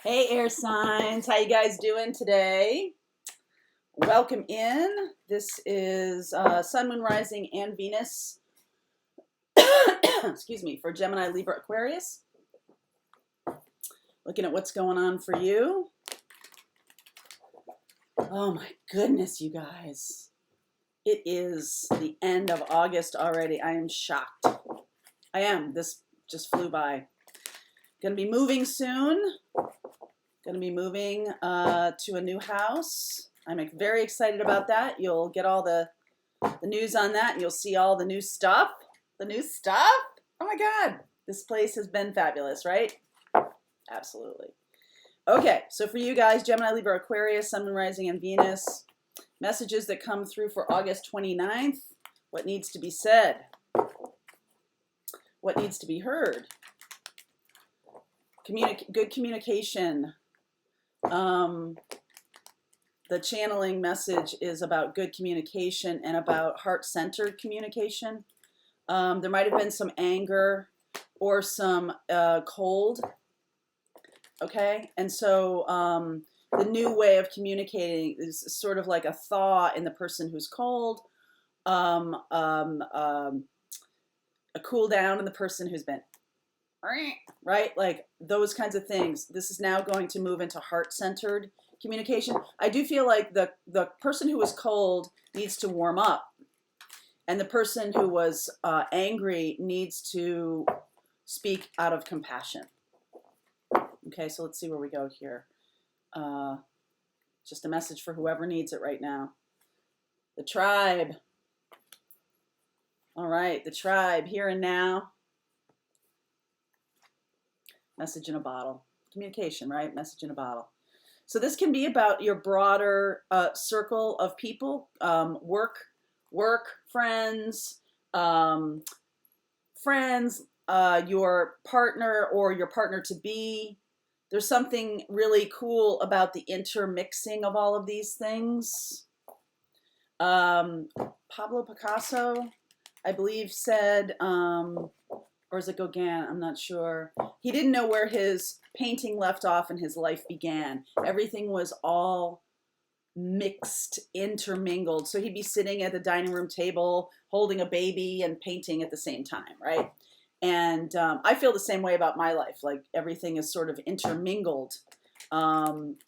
Hey air signs, how you guys doing today? Welcome in. This is Sun, Moon, Rising, and Venus, excuse me, for Gemini, Libra, Aquarius. Looking at what's going on for you. Oh my goodness, you guys. It is the end of August already. I am shocked. I am. This just flew by. Gonna be moving soon. Going to be moving to a new house. I'm very excited about that. You'll get all the news on that, and you'll see all the new stuff. The new stuff? Oh my God. This place has been fabulous, right? Absolutely. Okay, so for you guys, Gemini, Libra, Aquarius, Sun, Moon, Rising, and Venus, messages that come through for August 29th. What needs to be said? What needs to be heard? Good communication. The channeling message is about good communication and about heart-centered communication. There might have been some anger or some cold, okay? And so the new way of communicating is sort of like a thaw in the person who's cold, a cool down in the person who's been, right? Like those kinds of things. This is now going to move into heart-centered communication. I do feel like the person who was cold needs to warm up, and the person who was angry needs to speak out of compassion. Okay, so let's see where we go here. Just a message for whoever needs it right now. The tribe. All right, the tribe, here and now. Message in a bottle. Communication, right? Message in a bottle. So this can be about your broader circle of people, work, friends, your partner or your partner-to-be. There's something really cool about the intermixing of all of these things. Pablo Picasso, I believe, said, or is it Gauguin? I'm not sure. He didn't know where his painting left off and his life began. Everything was all mixed, intermingled. So he'd be sitting at the dining room table, holding a baby and painting at the same time, right? And I feel the same way about my life. Like everything is sort of intermingled. Family,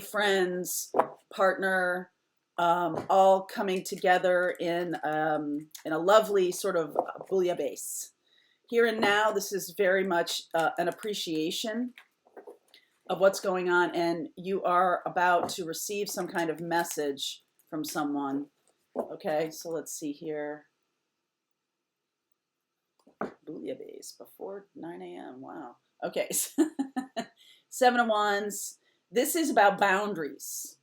friends, partner, all coming together in a lovely sort of bouillabaisse. Here and now, this is very much an appreciation of what's going on, and you are about to receive some kind of message from someone. Okay, so let's see here. Bouillabaisse before 9 a.m. Wow. Okay, Seven of Wands. This is about boundaries.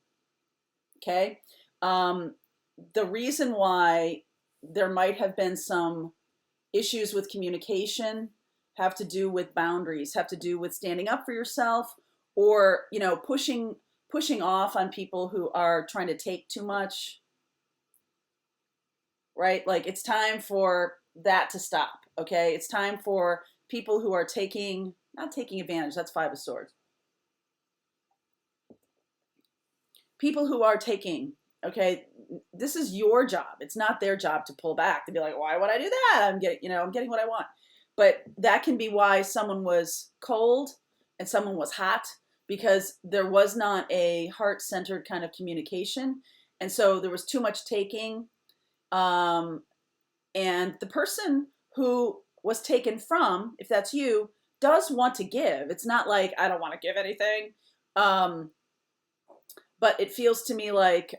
Okay. The reason why there might have been some issues with communication have to do with boundaries, have to do with standing up for yourself, or, you know, pushing off on people who are trying to take too much, right? Like it's time for that to stop, okay? It's time for people who are not taking advantage, that's Five of Swords. People who are taking, okay, this is your job. It's not their job to pull back, to be like, why would I do that? I'm getting what I want. But that can be why someone was cold and someone was hot, because there was not a heart-centered kind of communication. And so there was too much taking. And the person who was taken from, if that's you, does want to give. It's not like, I don't want to give anything. But it feels to me like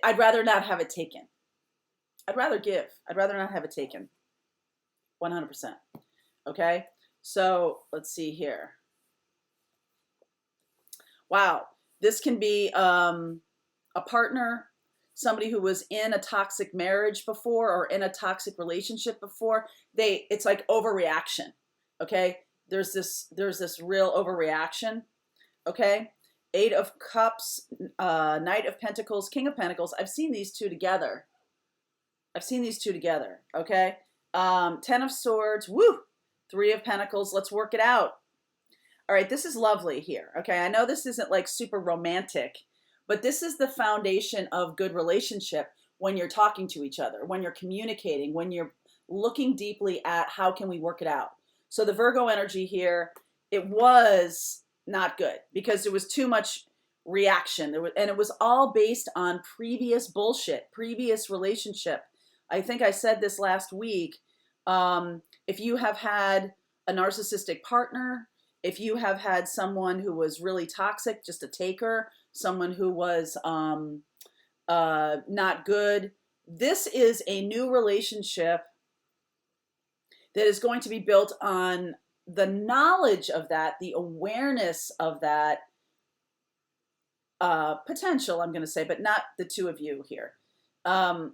I'd rather not have it taken. I'd rather give. I'd rather not have it taken. 100%. Okay? So let's see here. Wow. This can be a partner, somebody who was in a toxic marriage before or in a toxic relationship before. It's like overreaction. Okay? There's this real overreaction. Okay? Eight of Cups, Knight of Pentacles, King of Pentacles. I've seen these two together. Okay? 10 of Swords. Woo! 3 of Pentacles. Let's work it out. All right, this is lovely here. Okay, I know this isn't like super romantic, but this is the foundation of good relationship when you're talking to each other, when you're communicating, when you're looking deeply at how can we work it out. So the Virgo energy here, it was not good because there was too much reaction. And it was all based on previous bullshit, previous relationship. I think I said this last week. If you have had a narcissistic partner, if you have had someone who was really toxic, just a taker, someone who was not good, this is a new relationship that is going to be built on the knowledge of that, the awareness of that potential, I'm going to say, but not the two of you here. At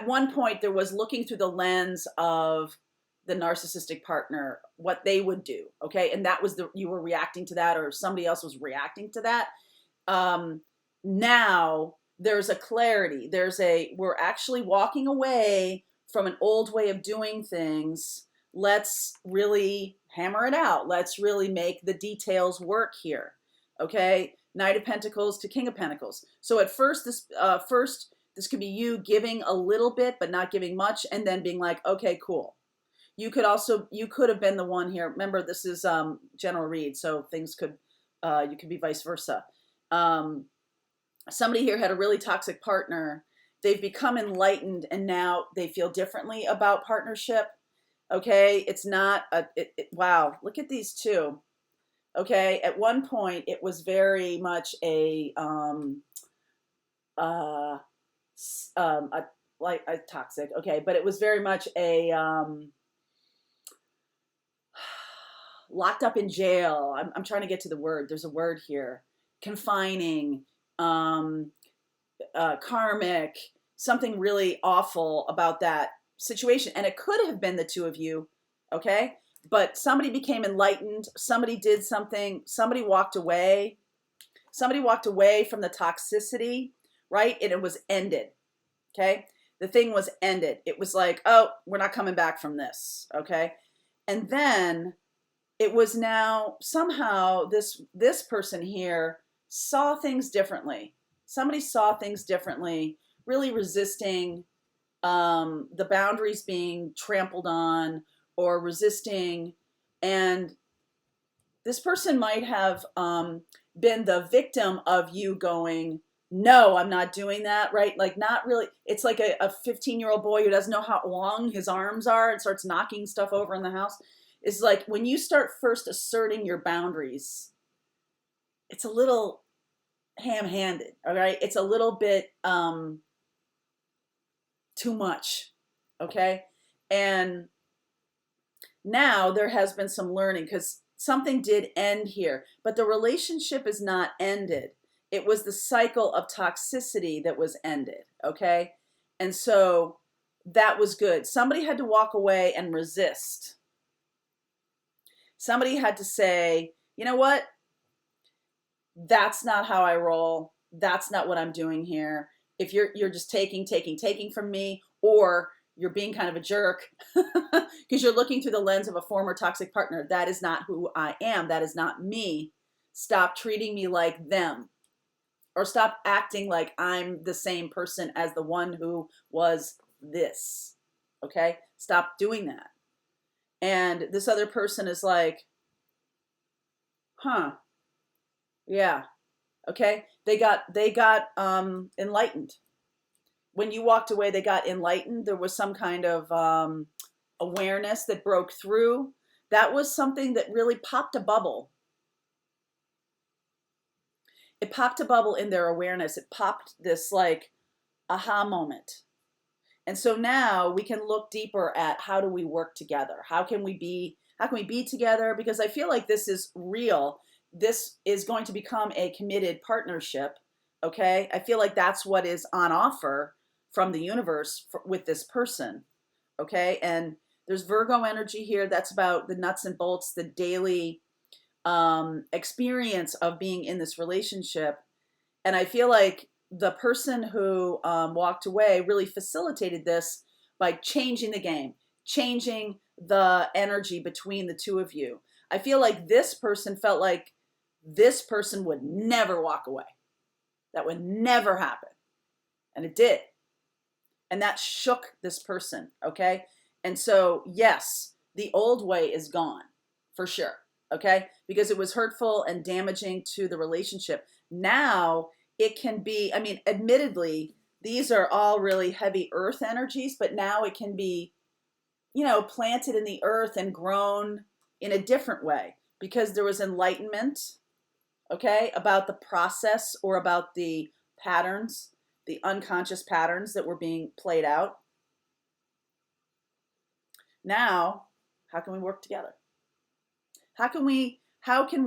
one point, there was looking through the lens of the narcissistic partner, what they would do, okay? And that was you were reacting to that, or somebody else was reacting to that. Now there's a clarity. We're actually walking away from an old way of doing things. Let's really hammer it out. Let's really make the details work here, okay? Knight of Pentacles to King of Pentacles. So at first, this could be you giving a little bit, but not giving much, and then being like, okay, cool. You could have been the one here. Remember, this is general read, so things you could be vice versa. Somebody here had a really toxic partner. They've become enlightened, and now they feel differently about partnership. Okay, it's not wow. Look at these two. Okay, at one point it was very much a toxic. Okay, but it was very much a locked up in jail. I'm trying to get to the word. There's a word here. Confining, karmic, something really awful about that situation. And it could have been the two of you, okay? But somebody became enlightened. Somebody did something. Somebody walked away. Somebody walked away from the toxicity, right? And it was ended, okay? The thing was ended. It was like, oh, we're not coming back from this, okay? And then it was now somehow this person here saw things differently. Somebody saw things differently, really resisting the boundaries being trampled on or resisting. And this person might have been the victim of you going, no, I'm not doing that, right? Like not really. It's like a 15-year-old boy who doesn't know how long his arms are and starts knocking stuff over in the house. It's like when you start first asserting your boundaries, it's a little ham-handed, all right? It's a little bit too much, okay? And now there has been some learning because something did end here, but the relationship is not ended. It was the cycle of toxicity that was ended, okay? And so that was good. Somebody had to walk away and resist. Somebody had to say, you know what? That's not how I roll. That's not what I'm doing here. If you're just taking from me, or you're being kind of a jerk because you're looking through the lens of a former toxic partner. That is not who I am. That is not me. Stop treating me like them, or stop acting like I'm the same person as the one who was this. Okay? Stop doing that. And this other person is like, huh, yeah, okay. They got enlightened. When you walked away, they got enlightened. There was some kind of awareness that broke through. That was something that really popped a bubble. It popped a bubble in their awareness. It popped this like aha moment. And so now we can look deeper at how do we work together? How can we be together? Because I feel like this is real. This is going to become a committed partnership. Okay. I feel like that's what is on offer from the universe with this person. Okay. And there's Virgo energy here. That's about the nuts and bolts, the daily experience of being in this relationship. And I feel like the person who walked away really facilitated this by changing the game, changing the energy between the two of you. I feel like this person felt like this person would never walk away. That would never happen. And it did. And that shook this person, okay? And so, yes, the old way is gone for sure, okay? Because it was hurtful and damaging to the relationship. Now it can be, I mean, admittedly, these are all really heavy earth energies, but now it can be, you know, planted in the earth and grown in a different way because there was enlightenment, okay, about the process or about the patterns, the unconscious patterns that were being played out. Now, how can we work together? How can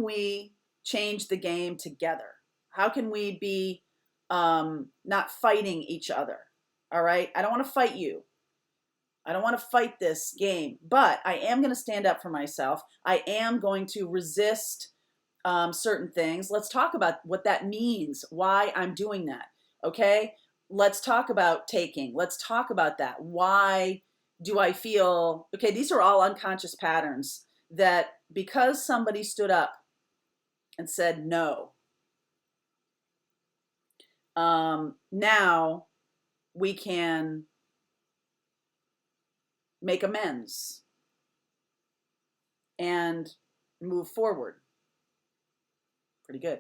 we change the game together? How can we be not fighting each other? All right, I don't want to fight you. I don't want to fight this game, but I am going to stand up for myself. I am going to resist certain things. Let's talk about what that means, why I'm doing that. Okay, let's talk about taking. Let's talk about that. Why do I feel, okay, these are all unconscious patterns that because somebody stood up and said no, now we can make amends and move forward. Pretty good.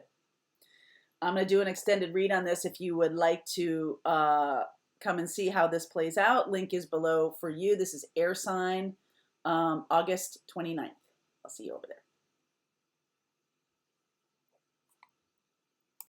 I'm going to do an extended read on this if you would like to come and see how this plays out. Link is below for you. This is air sign, August 29th. I'll see you over there.